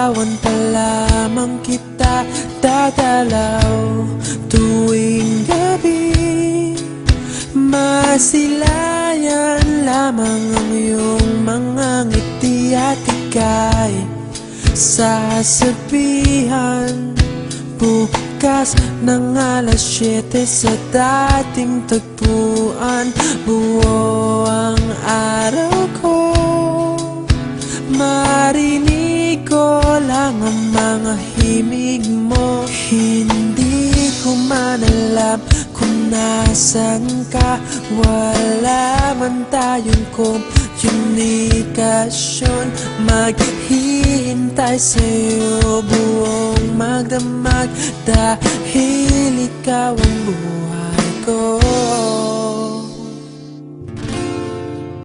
Liligawan pa lamang kita dadalaw tuwing gabi. Masilayan lamang ang iyong mga ngiti at ika'y sasabihan bukas ng alas 7 sa dating tagpuan. Buo ang araw ko, marinig ko lang ang mga himig mo. Hindi ko man alam kung nasan ka, wala man tayong komunikasyon. Maghihintay sa'yo buong magdamag dahil ikaw ang buhay ko.